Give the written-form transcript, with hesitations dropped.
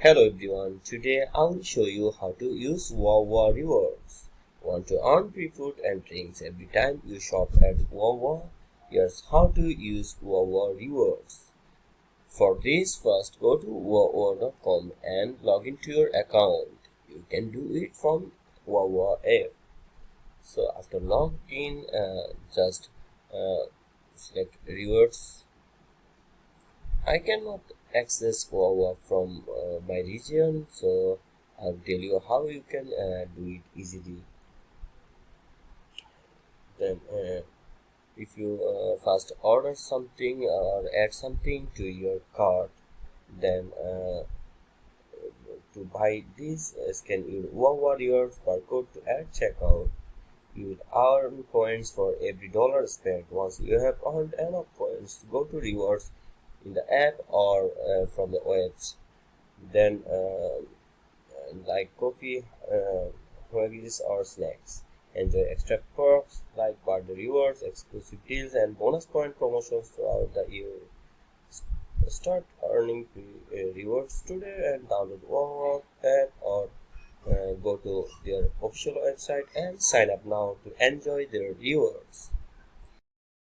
Hello everyone, today I will show you how to use WAWA Rewards. Want to earn free food and drinks every time you shop at WAWA? Here's how to use WAWA Rewards. For this, first go to wawa.com and log into your account. You can do it from WAWA app. So after login, just select Rewards. I cannot access WAWA from my region, so I'll tell you how you can do it easily. Then if you first order something or add something to your cart, then to buy this, scan your WAWA Rewards barcode to add checkout. You will earn points for every dollar spent. Once you have earned enough points, go to rewards in the app or from the webs. Then like coffee, huggies or snacks. Enjoy extra perks like birthday rewards, exclusive deals and bonus point promotions throughout the year. Start earning rewards today and download WAWA app or go to their official website and sign up now to enjoy their rewards.